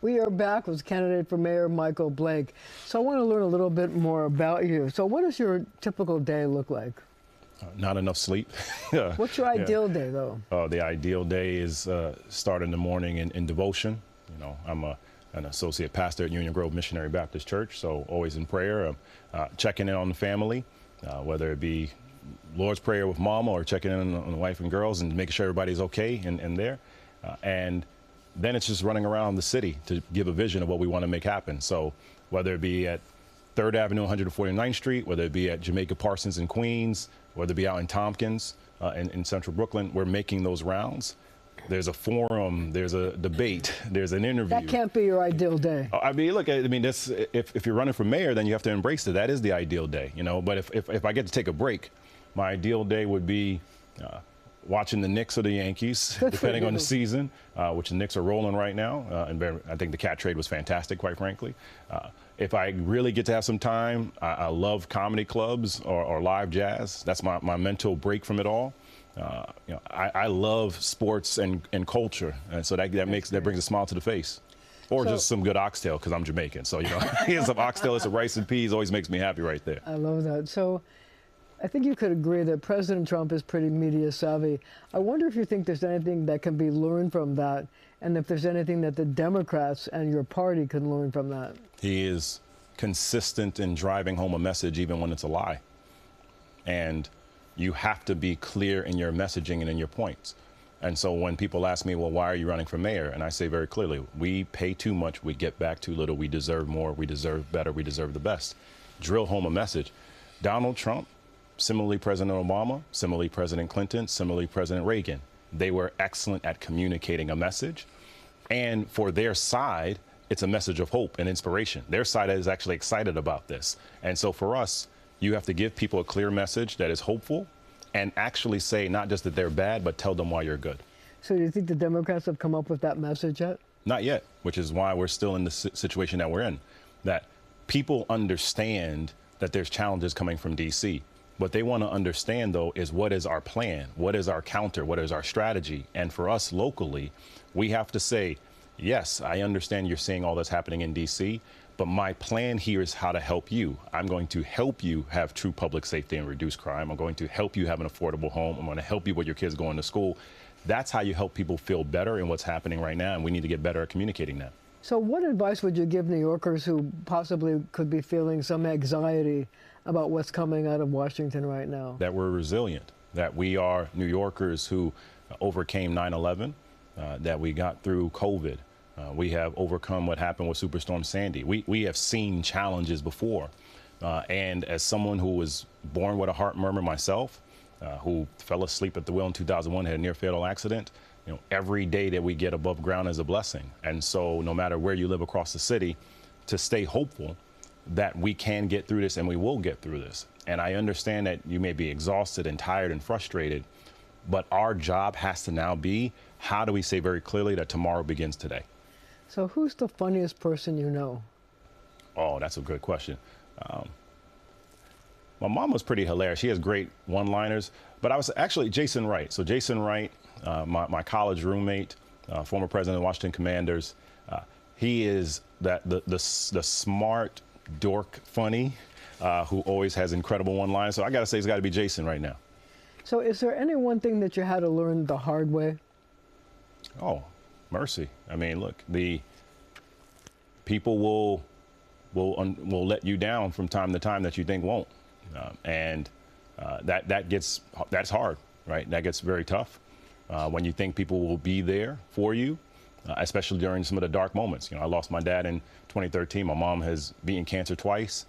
We are back with candidate for mayor Michael Blake. So I want to learn a little bit more about you. So what does your typical day look like? Not enough sleep. What's your ideal day, though? The ideal day is start in the morning in devotion. You know, I'm an associate pastor at Union Grove Missionary Baptist Church, so always in prayer, checking in on the family, whether it be Lord's Prayer with Mama or checking in on the wife and girls and making sure everybody's okay and there. And then it's just running around the city to give a vision of what we want to make happen. So whether it be at 3rd Avenue, 149th Street, whether it be at Jamaica Parsons in Queens, whether it be out in Tompkins, in central Brooklyn, we're making those rounds. There's a forum, there's a debate, there's an interview. That can't be your ideal day. I mean, look, I mean, this, if you're running for mayor, then you have to embrace it. That is the ideal day, you know. But if I get to take a break, my ideal day would be watching the Knicks or the Yankees, depending on the season, which the Knicks are rolling right now. And I think the cat trade was fantastic, quite frankly. If I really get to have some time, I love comedy clubs or live jazz. That's my mental break from it all. You know, I love sports and culture, and so that brings a smile to the face. Or just some good oxtail, because I'm Jamaican. So, you know, some oxtail, some rice and peas always makes me happy right there. I love that. So I think you could agree that President Trump is pretty media savvy. I wonder if you think there's anything that can be learned from that, and if there's anything that the Democrats and your party can learn from that. He is consistent in driving home a message even when it's a lie. And you have to be clear in your messaging and in your points. And so when people ask me, well, why are you running for mayor? And I say very clearly, we pay too much, we get back too little, we deserve more, we deserve better, we deserve the best. Drill home a message. Donald Trump, similarly President Obama, similarly President Clinton, similarly President Reagan, they were excellent at communicating a message. And for their side, it's a message of hope and inspiration. Their side is actually excited about this. And so for us, you have to give people a clear message that is hopeful and actually say not just that they're bad, but tell them why you're good. So do you think the Democrats have come up with that message yet? Not yet, which is why we're still in the situation that we're in, that people understand that there's challenges coming from D.C. What they want to understand, though, is what is our plan? What is our counter? What is our strategy? And for us locally, we have to say, yes, I understand you're seeing all that's happening in D.C., but my plan here is how to help you. I'm going to help you have true public safety and reduce crime. I'm going to help you have an affordable home. I'm going to help you with your kids going to school. That's how you help people feel better in what's happening right now, and we need to get better at communicating that. So what advice would you give New Yorkers who possibly could be feeling some anxiety about what's coming out of Washington right now? That we're resilient, that we are New Yorkers who overcame 9/11, that we got through COVID. We have overcome what happened with Superstorm Sandy. We have seen challenges before. And as someone who was born with a heart murmur myself, who fell asleep at the wheel in 2001, had a near fatal accident, you know, every day that we get above ground is a blessing. And so no matter where you live across the city, to stay hopeful that we can get through this and we will get through this. And I understand that you may be exhausted and tired and frustrated, but our job has to now be, how do we say very clearly that tomorrow begins today? So who's the funniest person you know? Oh, that's a good question. My mom was pretty hilarious. She has great one-liners, but I was actually Jason Wright. So Jason Wright, my college roommate, former president of the Washington Commanders, he is the smart dork funny who always has incredible one-liners. So I got to say it's got to be Jason right now. So is there any one thing that you had to learn the hard way? Oh, mercy. I mean, look, the people will let you down from time to time that you think won't. That's hard, right? That gets very tough when you think people will be there for you, especially during some of the dark moments. You know, I lost my dad in 2013. My mom has beaten cancer twice.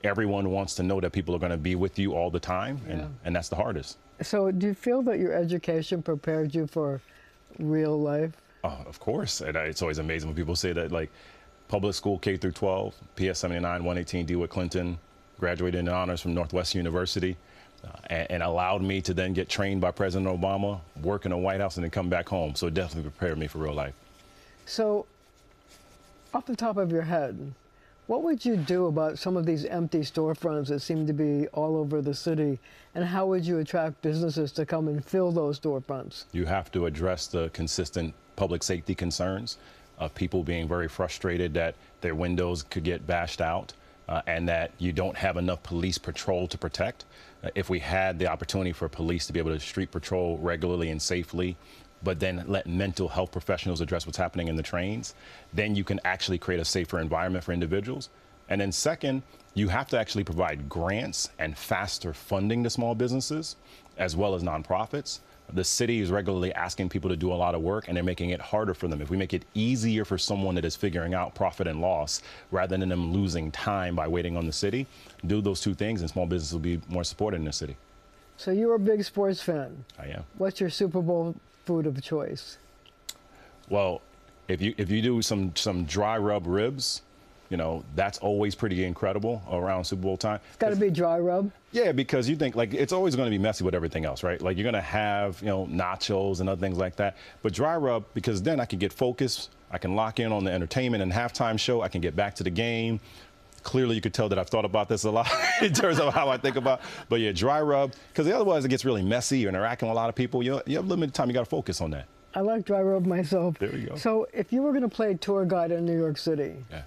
Everyone wants to know that people are going to be with you all the time, and that's the hardest. So do you feel that your education prepared you for real life? Oh, of course. And it's always amazing when people say that, like, public school K through 12, PS 79, 118, DeWitt Clinton, graduated in honors from Northwestern University, and allowed me to then get trained by President Obama, work in the White House, and then come back home. So it definitely prepared me for real life. So, off the top of your head, what would you do about some of these empty storefronts that seem to be all over the city, and how would you attract businesses to come and fill those storefronts? You have to address the consistent public safety concerns. of people being very frustrated that their windows could get bashed out and that you don't have enough police patrol to protect. If we had the opportunity for police to be able to street patrol regularly and safely, but then let mental health professionals address what's happening in the trains, then you can actually create a safer environment for individuals. And then second, you have to actually provide grants and faster funding to small businesses as well as nonprofits. The city is regularly asking people to do a lot of work, and they're making it harder for them. If we make it easier for someone that is figuring out profit and loss, rather than them losing time by waiting on the city, do those two things, and small business will be more supported in the city. So you're a big sports fan. I am. What's your Super Bowl food of choice? Well, if you do some dry rub ribs, you know, that's always pretty incredible around Super Bowl time. It's got to be dry rub. Yeah, because you think, like, it's always going to be messy with everything else, right? Like, you're going to have, you know, nachos and other things like that. But dry rub, because then I can get focused. I can lock in on the entertainment and halftime show. I can get back to the game. Clearly, you could tell that I've thought about this a lot in terms of how I think about. But yeah, dry rub, because otherwise it gets really messy. You're interacting with a lot of people. You have limited time. You got to focus on that. I like dry rub myself. There you go. So if you were going to play tour guide in New York City, Yeah.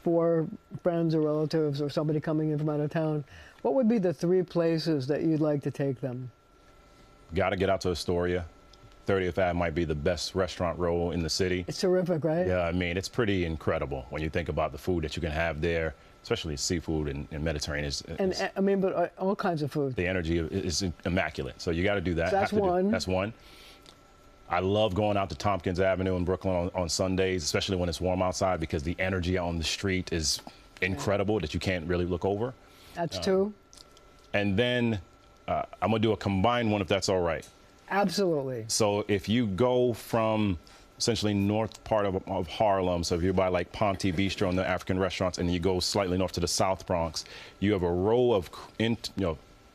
for friends or relatives or somebody coming in from out of town, what would be the 3 places that you'd like to take them? Got to get out to Astoria. 30th Ave might be the best restaurant row in the city. It's terrific, right? Yeah, I mean, it's pretty incredible when you think about the food that you can have there, especially seafood and Mediterranean. I mean, but all kinds of food. The energy is immaculate. So you got to do that. So that's one. That's one. I love going out to Tompkins Avenue in Brooklyn on Sundays, especially when it's warm outside, because the energy on the street is incredible that you can't really look over. That's 2. And then I'm going to do a combined one if that's all right. Absolutely. So if you go from essentially north part of Harlem, so if you're by like Ponte Bistro and the African restaurants, and you go slightly north to the South Bronx, you have a row of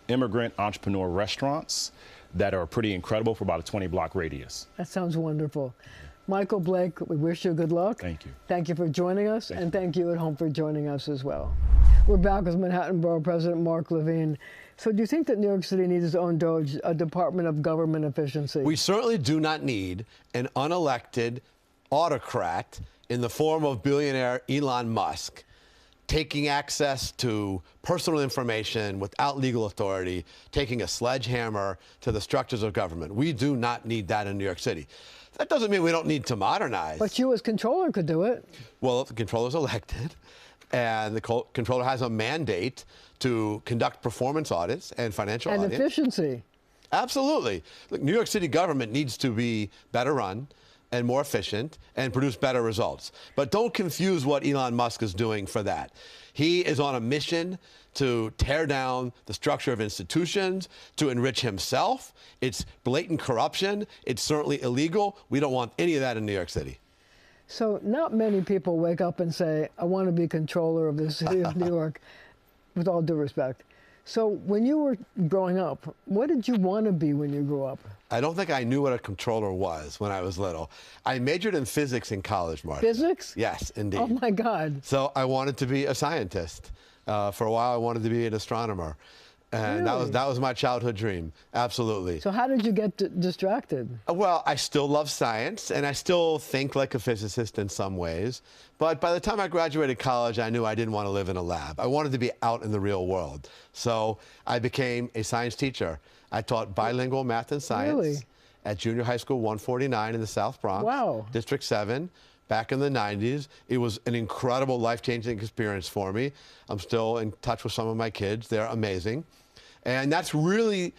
immigrant entrepreneur restaurants that are pretty incredible for about a 20-block radius. That sounds wonderful. Michael Blake, we wish you good luck. Thank you. Thank you for joining us, and thank you at home for joining us as well. We're back with Manhattan Borough President Mark Levine. So do you think that New York City needs its own DOGE, a Department of Government Efficiency? We certainly do not need an unelected autocrat in the form of billionaire Elon Musk taking access to personal information without legal authority, taking a sledgehammer to the structures of government. We do not need that in New York City. That doesn't mean we don't need to modernize. But you as controller could do it. Well, the controller's elected, and the controller has a mandate to conduct performance audits and financial audits. And efficiency. Absolutely. Look, New York City government needs to be better run and more efficient and produce better results. But don't confuse what Elon Musk is doing for that. He is on a mission to tear down the structure of institutions, to enrich himself. It's blatant corruption. It's certainly illegal. We don't want any of that in New York City. So not many people wake up and say, I want to be controller of the city of New York, with all due respect. So when you were growing up, what did you want to be when you grew up? I don't think I knew what a controller was when I was little. I majored in physics in college, Marcia. Physics? Yes, indeed. Oh, my God. So I wanted to be a scientist. For a while, I wanted to be an astronomer. And Really? that was my childhood dream. Absolutely. So how did you get distracted? Well, I still love science, and I still think like a physicist in some ways. But by the time I graduated college, I knew I didn't want to live in a lab. I wanted to be out in the real world. So I became a science teacher. I taught bilingual math and science Really? at Junior High School 149 in the South Bronx, Wow. District 7. Back in the 90s. It was an incredible life-changing experience for me. I'm still in touch with some of my kids. They're amazing. And that's really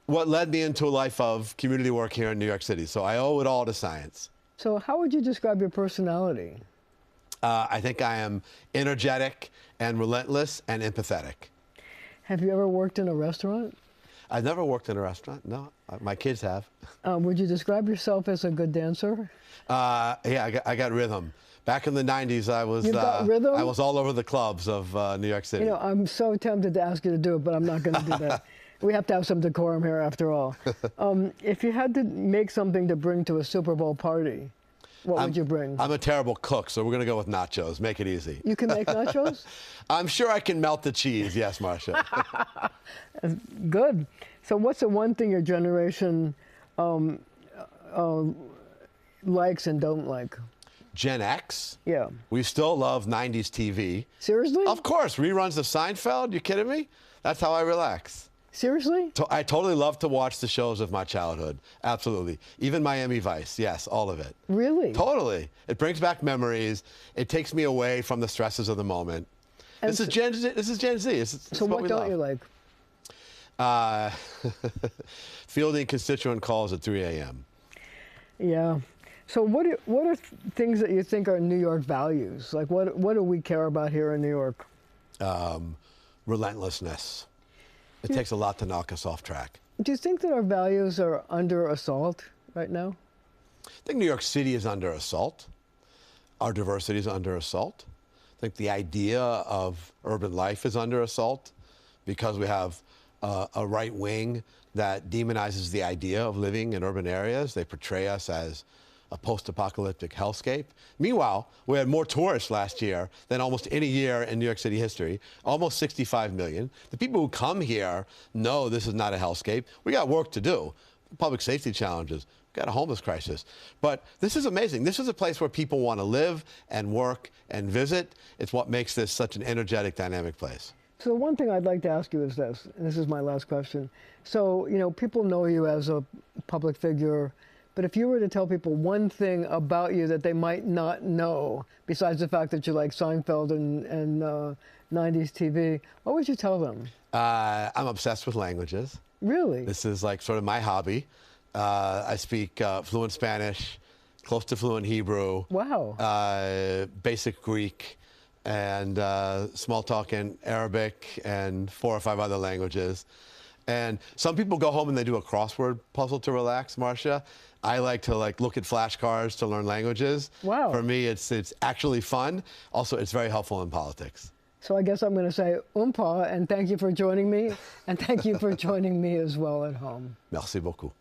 what led me into a life of community work here in New York City. So I owe it all to science. So how would you describe your personality? I think I am energetic and relentless and empathetic. Have you ever worked in a restaurant? I've never worked in a restaurant. No, my kids have. Would you describe yourself as a good dancer? Yeah, I got rhythm. Back in the 90s, I was You've got rhythm? I was all over the clubs of New York City. You know, I'm so tempted to ask you to do it, but I'm not going to do that. We have to have some decorum here after all. If you had to make something to bring to a Super Bowl party, what would you bring? I'm a terrible cook, so we're going to go with nachos. Make it easy. You can make nachos? I'm sure I can melt the cheese. Yes, Marcia. Good. So what's the one thing your generation likes and don't like? Gen X. Yeah. We still love 90s TV. Seriously? Of course, reruns of Seinfeld. You kidding me? That's how I relax. Seriously? I totally love to watch the shows of my childhood. Absolutely. Even Miami Vice. Yes, all of it. Really? Totally. It brings back memories. It takes me away from the stresses of the moment. And This is Gen Z. This is Gen Z. This is So what we don't love. you like? Fielding constituent calls at 3 a.m. Yeah. So what are things that you think are New York values? Like what do we care about here in New York? Relentlessness. It takes a lot to knock us off track. Do you think that our values are under assault right now? I think New York City is under assault. Our diversity is under assault. I think the idea of urban life is under assault because we have a right wing that demonizes the idea of living in urban areas. They portray us as a post-apocalyptic hellscape. Meanwhile, we had more tourists last year than almost any year in New York City history, almost 65 million. The people who come here know this is not a hellscape. We got work to do, public safety challenges, we've got a homeless crisis. But this is amazing. This is a place where people want to live and work and visit. It's what makes this such an energetic, dynamic place. So one thing I'd like to ask you is this, and this is my last question. So, you know, people know you as a public figure, but if you were to tell people one thing about you that they might not know, besides the fact that you like Seinfeld and 90s TV, what would you tell them? I'm obsessed with languages. Really? This is like sort of my hobby. I speak fluent Spanish, close to fluent Hebrew. Wow. Basic Greek, and small talk in Arabic and 4 or 5 other languages. And some people go home and they do a crossword puzzle to relax, Marcia. I like to look at flashcards to learn languages. Wow. For me, it's actually fun. Also, it's very helpful in politics. So I guess I'm going to say umpa, and thank you for joining me, and thank you for joining me as well at home. Merci beaucoup.